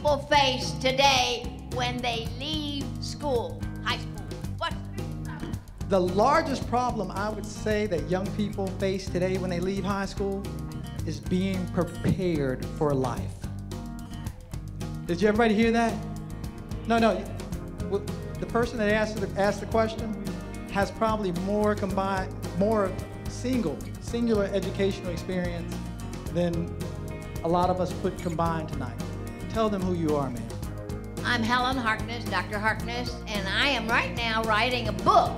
people face today when they leave school, high school? What's The largest problem I would say that young people face today when they leave high school is being prepared for life. Did you everybody hear that? No. The person that asked the question has probably more singular educational experience than a lot of us put combined tonight. Tell them who you are, man. I'm Helen Harkness, Dr. Harkness, and I am right now writing a book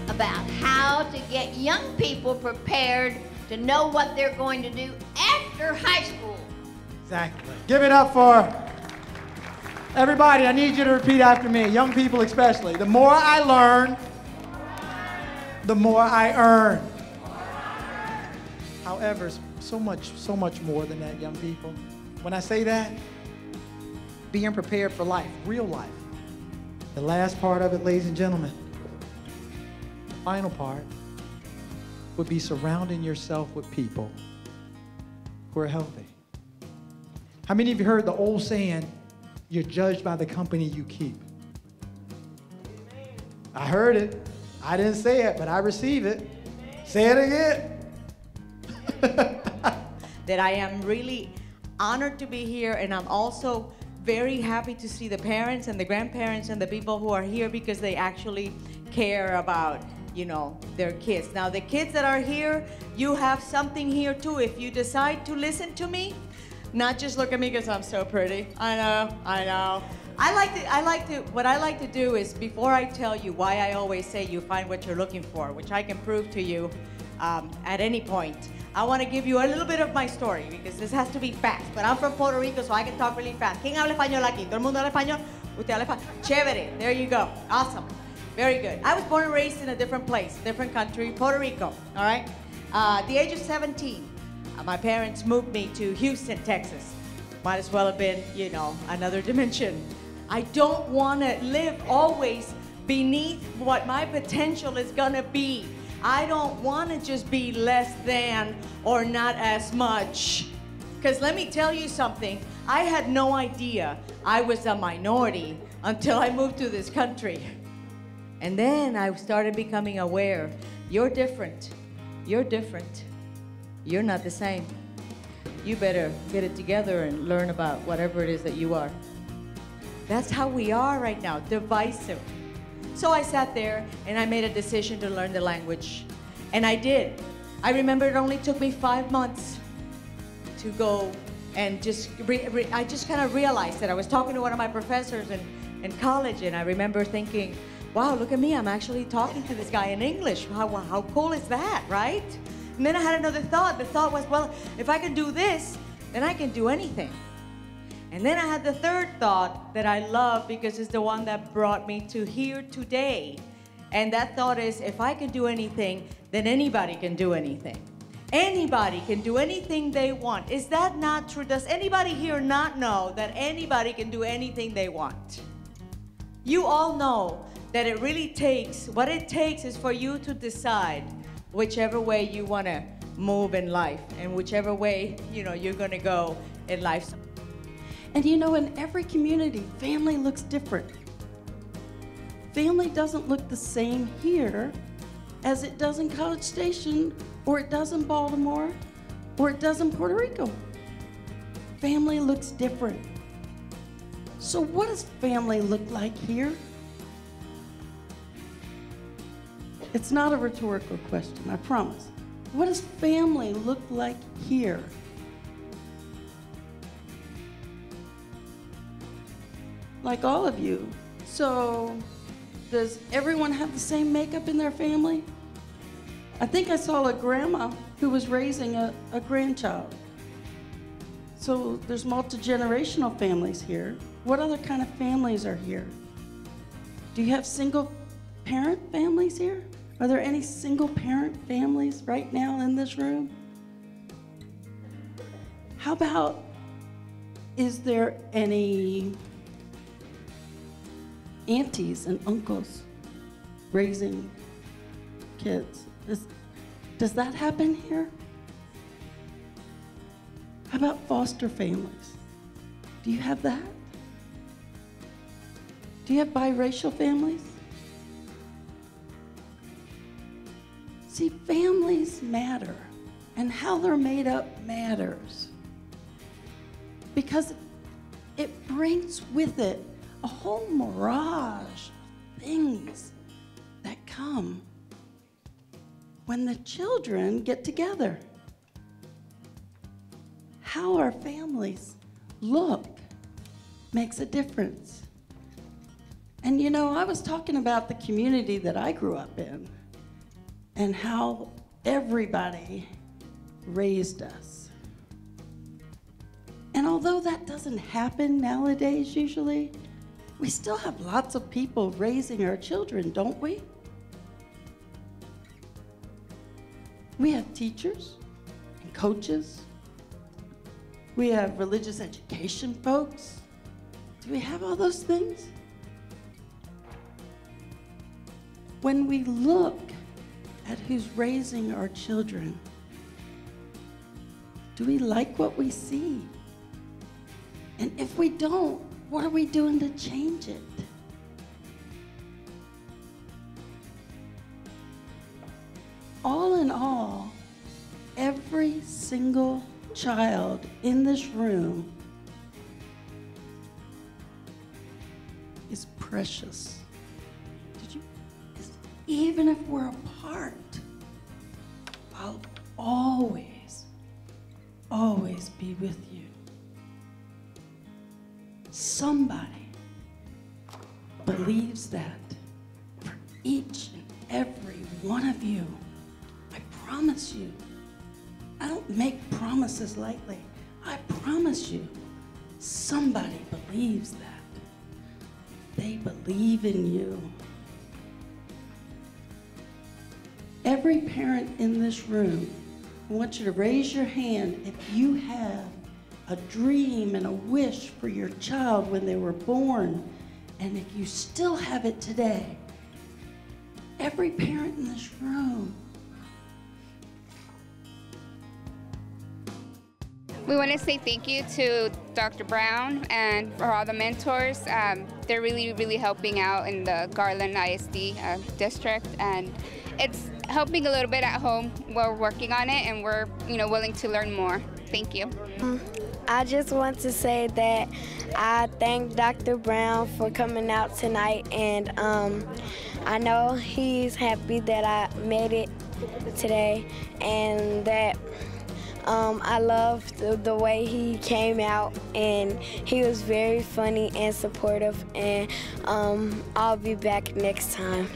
about how to get young people prepared to know what they're going to do after high school. Exactly. Give it up for everybody. I need you to repeat after me, young people especially. The more I learn, the more I earn. However, so much more than that, young people. When I say that, being prepared for life, real life. The last part of it, ladies and gentlemen, the final part, would be surrounding yourself with people who are healthy. How many of you heard the old saying, you're judged by the company you keep? I heard it. I didn't say it, but I receive it. Say it again. That I am really honored to be here, and I'm also very happy to see the parents and the grandparents and the people who are here because they actually care about, their kids. Now, the kids that are here, you have something here too. If you decide to listen to me, not just look at me because I'm so pretty. I know. What I like to do is, before I tell you why I always say you find what you're looking for, which I can prove to you at any point, I want to give you a little bit of my story because this has to be fast. But I'm from Puerto Rico, so I can talk really fast. ¿Quién habla español aquí? ¿Todo el mundo habla español? ¿Usted habla español? Chévere. There you go. Awesome. Very good. I was born and raised in a different place, different country, Puerto Rico. All right? At the age of 17, my parents moved me to Houston, Texas. Might as well have been, another dimension. I don't want to live always beneath what my potential is going to be. I don't want to just be less than or not as much. Because let me tell you something. I had no idea I was a minority until I moved to this country. And then I started becoming aware. You're different. You're different. You're not the same. You better get it together and learn about whatever it is that you are. That's how we are right now, divisive. So I sat there and I made a decision to learn the language. And I did. I remember it only took me 5 months to go and I just kind of realized that I was talking to one of my professors in college, and I remember thinking, wow, look at me, I'm actually talking to this guy in English. How cool is that, right? And then I had another thought. The thought was, well, if I can do this, then I can do anything. And then I had the third thought that I love because it's the one that brought me to here today. And that thought is, if I can do anything, then anybody can do anything. Anybody can do anything they want. Is that not true? Does anybody here not know that anybody can do anything they want? You all know that it really takes, what it takes is for you to decide whichever way you want to move in life and whichever way, you're going to go in life. And in every community, family looks different. Family doesn't look the same here as it does in College Station, or it does in Baltimore, or it does in Puerto Rico. Family looks different. So what does family look like here? It's not a rhetorical question, I promise. What does family look like here? Like all of you. So, does everyone have the same makeup in their family? I think I saw a grandma who was raising a grandchild. So there's multi-generational families here. What other kind of families are here? Do you have single parent families here? Are there any single parent families right now in this room? How about, is there any aunties and uncles raising kids? Does that happen here? How about foster families? Do you have that? Do you have biracial families? See, families matter, and how they're made up matters. Because it brings with it a whole mirage of things that come when the children get together. How our families look makes a difference. And you know, I was talking about the community that I grew up in and how everybody raised us. And although that doesn't happen nowadays usually, we still have lots of people raising our children, don't we? We have teachers and coaches. We have religious education folks. Do we have all those things? When we look at who's raising our children, do we like what we see? And if we don't, what are we doing to change it? All in all, every single child in this room is precious. Even if we're apart, I'll always be with you. Somebody believes that for each and every one of you. I promise you. I don't make promises lightly. I promise you, somebody believes that. They believe in you. Every parent in this room, I want you to raise your hand if you have a dream and a wish for your child when they were born, and if you still have it today. Every parent in this room. We want to say thank you to Dr. Brown and for all the mentors. They're really, really helping out in the Garland ISD district, and it's helping a little bit at home. We're working on it, and we're willing to learn more. Thank you. I just want to say that I thank Dr. Brown for coming out tonight, and I know he's happy that I made it today, and that I loved the way he came out, and he was very funny and supportive, and I'll be back next time.